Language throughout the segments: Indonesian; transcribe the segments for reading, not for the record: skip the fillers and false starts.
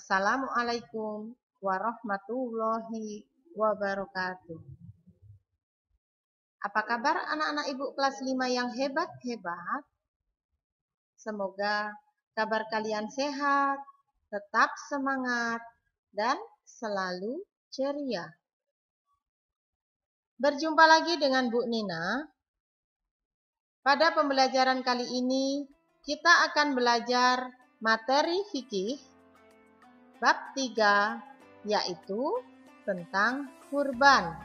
Assalamualaikum warahmatullahi wabarakatuh. Apa kabar anak-anak ibu kelas 5 yang hebat-hebat? Semoga kabar kalian sehat, tetap semangat, dan selalu ceria. Berjumpa lagi dengan Bu Nina. Pada pembelajaran kali ini, kita akan belajar materi fikih bab 3, yaitu tentang kurban.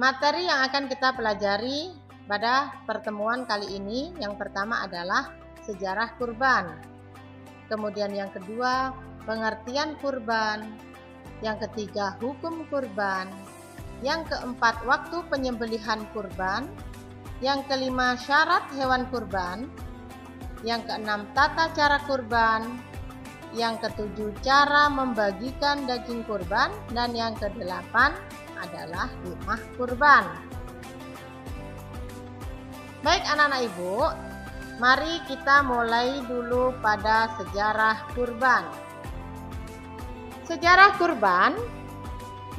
Materi yang akan kita pelajari pada pertemuan kali ini, yang pertama adalah sejarah kurban. Kemudian yang kedua, pengertian kurban. Yang ketiga, hukum kurban. Yang keempat, waktu penyembelihan kurban. Yang kelima, syarat hewan kurban. Yang keenam, tata cara kurban. Yang ketujuh, cara membagikan daging kurban. Dan yang kedelapan adalah rumah kurban. Baik anak-anak ibu, mari kita mulai dulu pada sejarah kurban. Sejarah kurban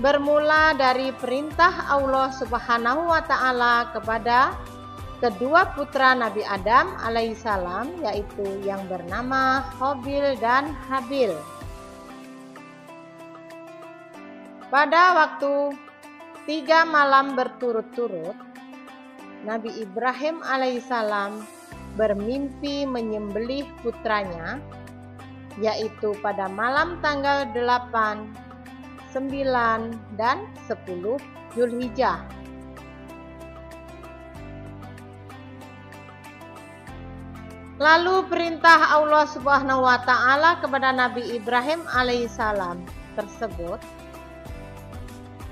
bermula dari perintah Allah Subhanahu wa Ta'ala kepada kedua putra Nabi Adam alaihissalam, yaitu yang bernama Qabil dan Habil. Pada waktu 3 malam berturut-turut, Nabi Ibrahim alaihissalam bermimpi menyembelih putranya, yaitu pada malam tanggal 8, 9, dan 10 Zulhijjah. Lalu perintah Allah Subhanahu wa Ta'ala kepada Nabi Ibrahim alaihissalam tersebut,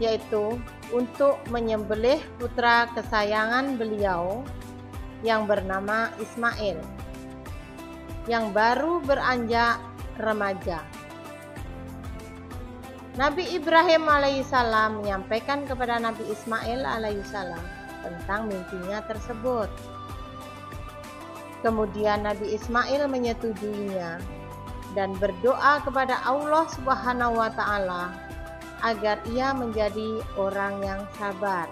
yaitu untuk menyembelih putra kesayangan beliau yang bernama Ismail, yang baru beranjak remaja. Nabi Ibrahim alaihissalam menyampaikan kepada Nabi Ismail alaihissalam tentang mimpinya tersebut. Kemudian Nabi Ismail menyetujuinya dan berdoa kepada Allah Subhanahu wa Ta'ala agar ia menjadi orang yang sabar.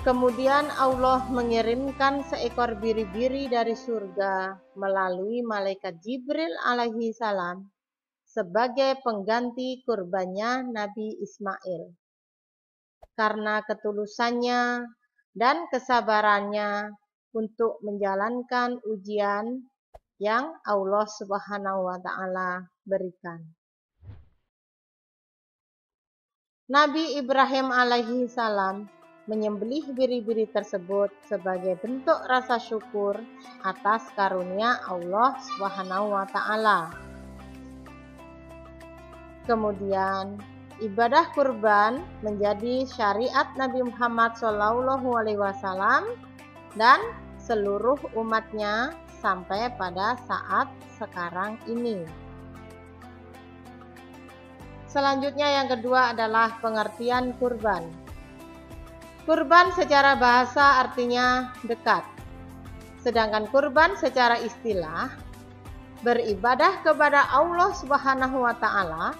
Kemudian Allah mengirimkan seekor biri-biri dari surga melalui malaikat Jibril alaihi salam sebagai pengganti kurbannya Nabi Ismail. Karena ketulusannya dan kesabarannya untuk menjalankan ujian yang Allah Subhanahu wa Ta'ala berikan. Nabi Ibrahim alaihi salam menyembelih biri-biri tersebut sebagai bentuk rasa syukur atas karunia Allah Subhanahu wa Ta'ala. Kemudian ibadah kurban menjadi syariat Nabi Muhammad SAW dan seluruh umatnya sampai pada saat sekarang ini. Selanjutnya yang kedua adalah pengertian kurban. Kurban secara bahasa artinya dekat. Sedangkan kurban secara istilah beribadah kepada Allah Subhanahu wa Ta'ala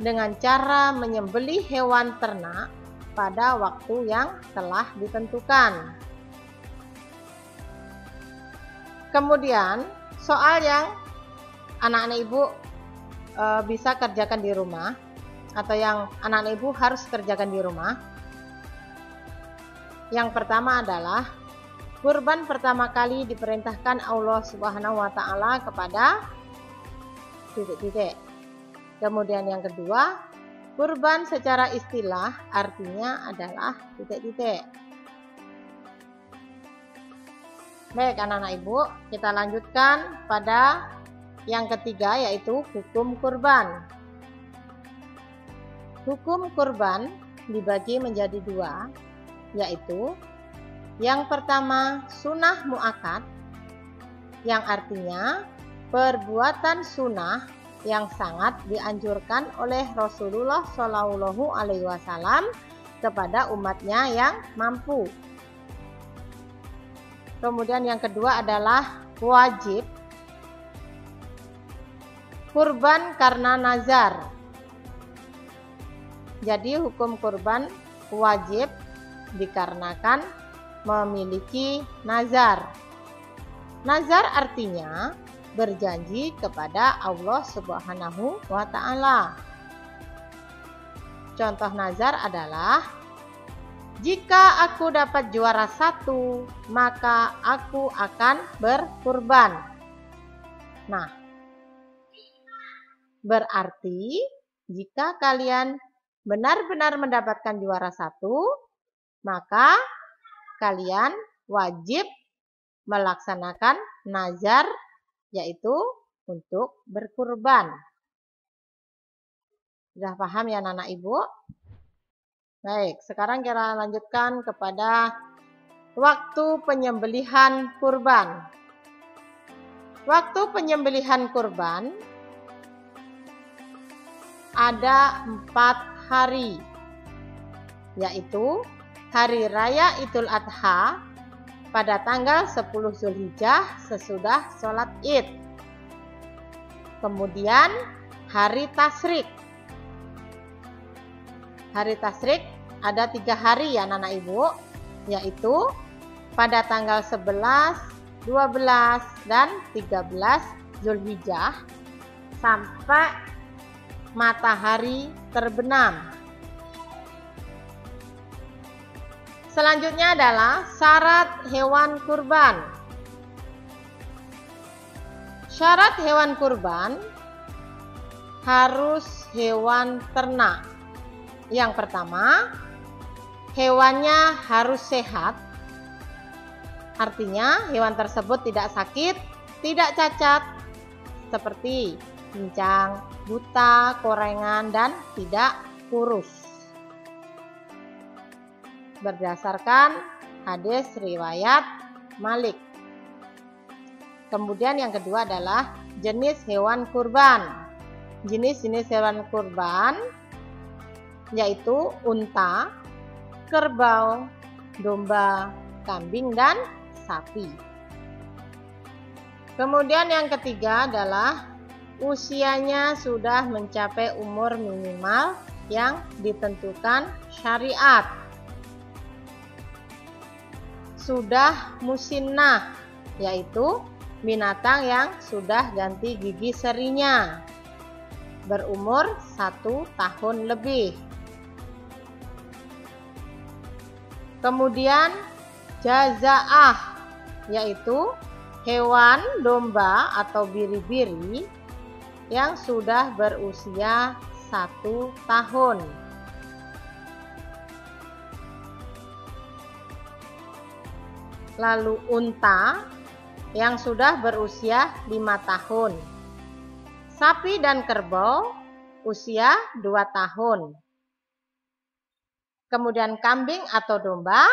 dengan cara menyembelih hewan ternak pada waktu yang telah ditentukan. Kemudian soal yang anak-anak ibu bisa kerjakan di rumah, atau yang anak-anak ibu harus kerjakan di rumah. Yang pertama adalah kurban pertama kali diperintahkan Allah Subhanahu wa Ta'ala kepada titik-titik. Kemudian yang kedua, kurban secara istilah artinya adalah titik-titik. Baik anak-anak ibu, kita lanjutkan pada yang ketiga, yaitu hukum kurban. Hukum kurban dibagi menjadi dua, yaitu yang pertama sunnah muakkad, yang artinya perbuatan sunnah yang sangat dianjurkan oleh Rasulullah Shallallahu Alaihi Wasallam kepada umatnya yang mampu. Kemudian yang kedua adalah wajib kurban karena nazar. Jadi hukum kurban wajib dikarenakan memiliki nazar. Nazar artinya berjanji kepada Allah Subhanahu wa Ta'ala. Contoh nazar adalah, jika aku dapat juara 1, maka aku akan berkurban. Nah, berarti jika kalian benar-benar mendapatkan juara 1, maka kalian wajib melaksanakan nazar, yaitu untuk berkurban. Sudah paham ya anak-anak ibu? Baik, sekarang kita lanjutkan kepada waktu penyembelihan kurban. Waktu penyembelihan kurban ada 4 hari, yaitu Hari Raya Idul Adha pada tanggal 10 Zulhijjah sesudah sholat Id. Kemudian Hari Tasyrik. Hari Tasyrik ada 3 hari ya anak-anak ibu, yaitu pada tanggal 11, 12, dan 13 Zulhijjah sampai matahari terbenam. Selanjutnya adalah syarat hewan kurban. Syarat hewan kurban harus hewan ternak. Yang pertama, hewannya harus sehat. Artinya hewan tersebut tidak sakit, tidak cacat, seperti pincang, buta, korengan, dan tidak kurus. Berdasarkan hadis riwayat Malik. Kemudian yang kedua adalah jenis hewan kurban. Jenis-jenis hewan kurban yaitu unta, kerbau, domba, kambing, dan sapi. Kemudian yang ketiga adalah usianya sudah mencapai umur minimal yang ditentukan syariat. Sudah musinnah, yaitu binatang yang sudah ganti gigi serinya, berumur 1 tahun lebih. Kemudian jazaah, yaitu hewan domba atau biri-biri yang sudah berusia 1 tahun. Lalu unta yang sudah berusia 5 tahun. Sapi dan kerbau usia 2 tahun. Kemudian kambing atau domba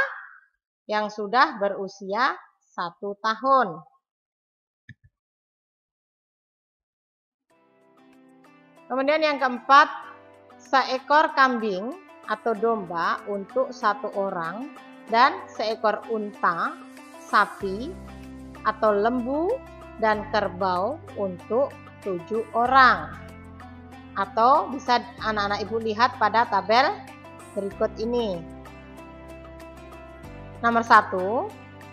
yang sudah berusia 1 tahun. Kemudian yang keempat, seekor kambing atau domba untuk 1 orang dan seekor unta, sapi atau lembu dan kerbau untuk 7 orang. Atau bisa anak-anak ibu lihat pada tabel berikut ini. Nomor 1,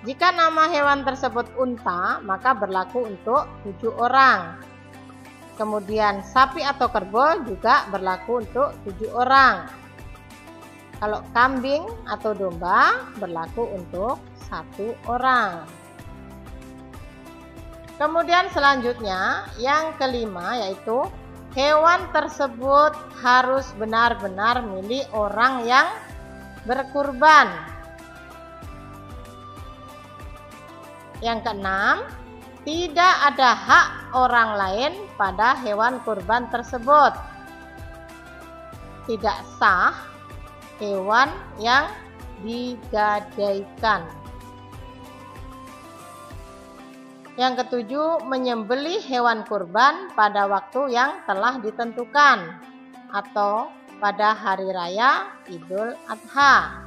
jika nama hewan tersebut unta, maka berlaku untuk 7 orang. Kemudian sapi atau kerbau juga berlaku untuk 7 orang. Kalau kambing atau domba berlaku untuk 1 orang. Kemudian selanjutnya yang kelima yaitu hewan tersebut harus benar-benar milik orang yang berkurban. Yang keenam, tidak ada hak orang lain pada hewan kurban tersebut. Tidak sah hewan yang digadaikan. Yang ketujuh, menyembelih hewan kurban pada waktu yang telah ditentukan atau pada hari raya Idul Adha.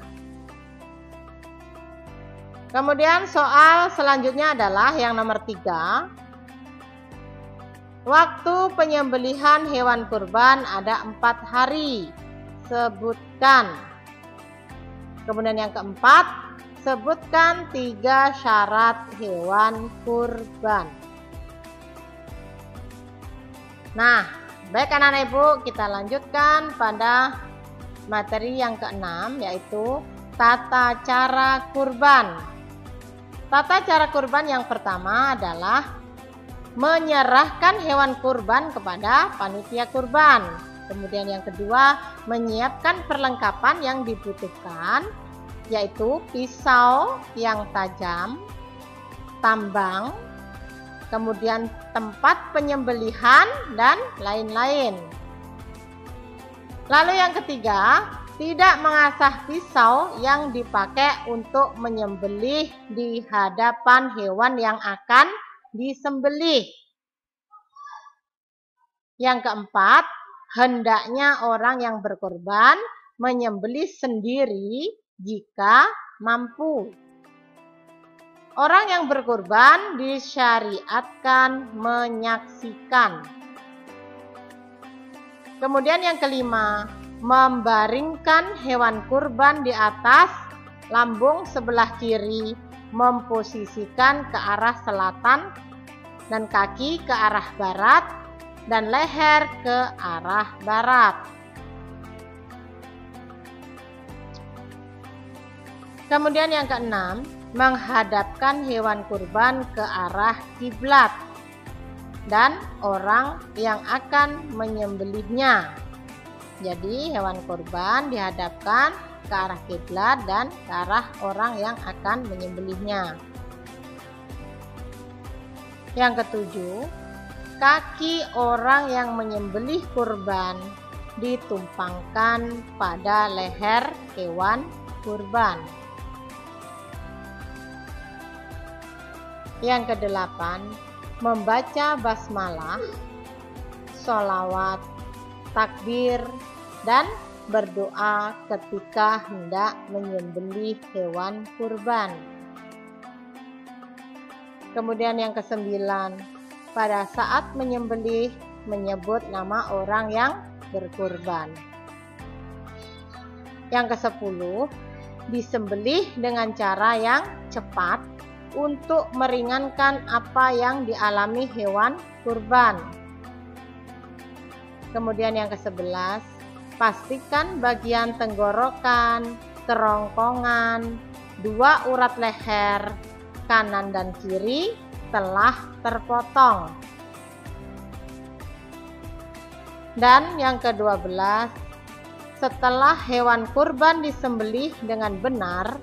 Kemudian soal selanjutnya adalah yang nomor 3. Waktu penyembelihan hewan kurban ada 4 hari. Sebutkan. Kemudian yang keempat, sebutkan 3 syarat hewan kurban. Nah, baik anak-anak ibu, kita lanjutkan pada materi yang ke-6, yaitu tata cara kurban. Tata cara kurban yang pertama adalah menyerahkan hewan kurban kepada panitia kurban. Kemudian yang kedua, menyiapkan perlengkapan yang dibutuhkan, yaitu pisau yang tajam, tambang, kemudian tempat penyembelihan, dan lain-lain. Lalu yang ketiga, tidak mengasah pisau yang dipakai untuk menyembelih di hadapan hewan yang akan disembelih. Yang keempat, hendaknya orang yang berkorban menyembelih sendiri jika mampu. Orang yang berkorban disyariatkan menyaksikan. Kemudian yang kelima, membaringkan hewan kurban di atas lambung sebelah kiri, memposisikan ke arah selatan dan kaki ke arah barat dan leher ke arah barat. Kemudian yang keenam, menghadapkan hewan kurban ke arah kiblat dan orang yang akan menyembelihnya. Jadi hewan kurban dihadapkan ke arah kiblat dan ke arah orang yang akan menyembelihnya. Yang ketujuh, kaki orang yang menyembelih kurban ditumpangkan pada leher hewan kurban. Yang kedelapan, membaca basmalah, sholawat, takbir, dan berdoa ketika hendak menyembelih hewan kurban. Kemudian yang kesembilan, pada saat menyembelih menyebut nama orang yang berkurban. Yang kesepuluh, disembelih dengan cara yang cepat untuk meringankan apa yang dialami hewan kurban. Kemudian yang ke-11, pastikan bagian tenggorokan, kerongkongan, 2 urat leher, kanan dan kiri telah terpotong. Dan yang ke-12, setelah hewan kurban disembelih dengan benar,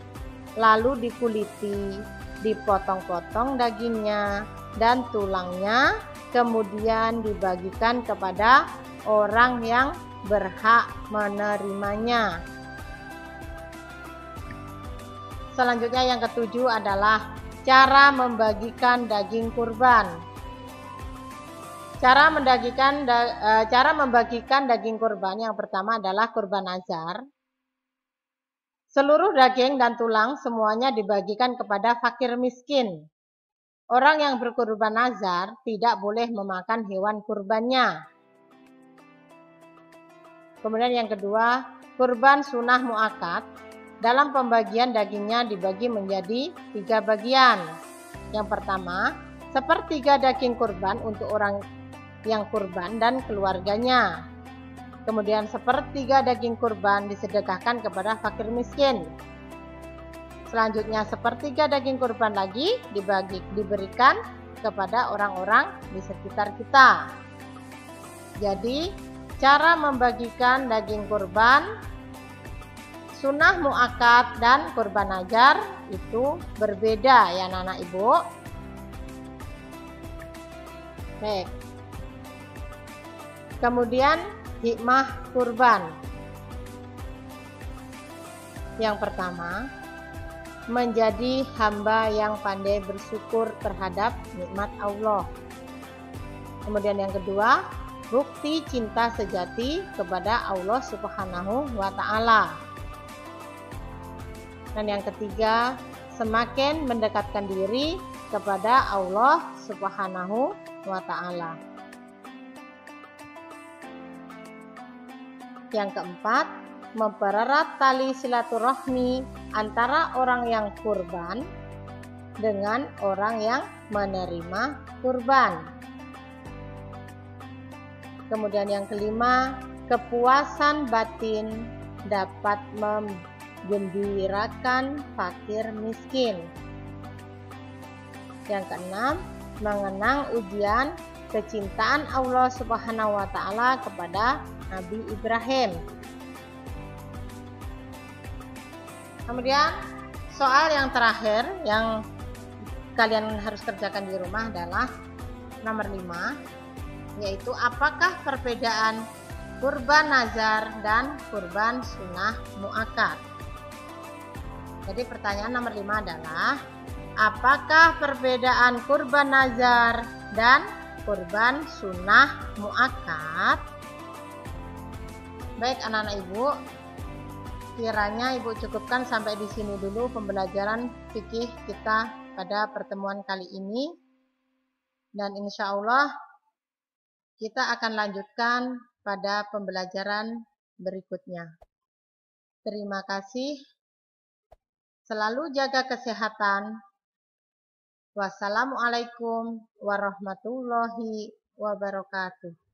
lalu dikuliti, dipotong-potong dagingnya dan tulangnya, kemudian dibagikan kepada orang yang berhak menerimanya. Selanjutnya yang ketujuh adalah cara membagikan daging kurban. Cara membagikan daging kurban yang pertama adalah kurban nazar. Seluruh daging dan tulang semuanya dibagikan kepada fakir miskin. Orang yang berkurban nazar tidak boleh memakan hewan kurbannya. Kemudian yang kedua, kurban sunnah muakkad. Dalam pembagian dagingnya dibagi menjadi 3 bagian. Yang pertama, 1/3 daging kurban untuk orang yang kurban dan keluarganya. Kemudian 1/3 daging kurban disedekahkan kepada fakir miskin. Selanjutnya 1/3 daging kurban lagi diberikan kepada orang-orang di sekitar kita. Jadi cara membagikan daging kurban sunnah muakkad dan kurban nazar itu berbeda ya anak-anak ibu. Baik. Kemudian hikmah kurban. Yang pertama, menjadi hamba yang pandai bersyukur terhadap nikmat Allah. Kemudian yang kedua, bukti cinta sejati kepada Allah Subhanahu wa Ta'ala. Dan yang ketiga, semakin mendekatkan diri kepada Allah Subhanahu wa Ta'ala. Yang keempat, mempererat tali silaturahmi antara orang yang kurban dengan orang yang menerima kurban. Kemudian yang kelima, kepuasan batin dapat menggembirakan fakir miskin. Yang keenam, mengenang ujian kecintaan Allah Subhanahu wa Ta'ala kepada Nabi Ibrahim. Kemudian soal yang terakhir yang kalian harus kerjakan di rumah adalah nomor 5, yaitu apakah perbedaan kurban nazar dan kurban sunnah muakkad. Jadi pertanyaan nomor 5 adalah apakah perbedaan kurban nazar dan kurban sunnah muakkad? Baik anak-anak ibu, kiranya ibu cukupkan sampai di sini dulu pembelajaran fikih kita pada pertemuan kali ini, dan insya Allah kita akan lanjutkan pada pembelajaran berikutnya. Terima kasih. Selalu jaga kesehatan. Wassalamualaikum warahmatullahi wabarakatuh.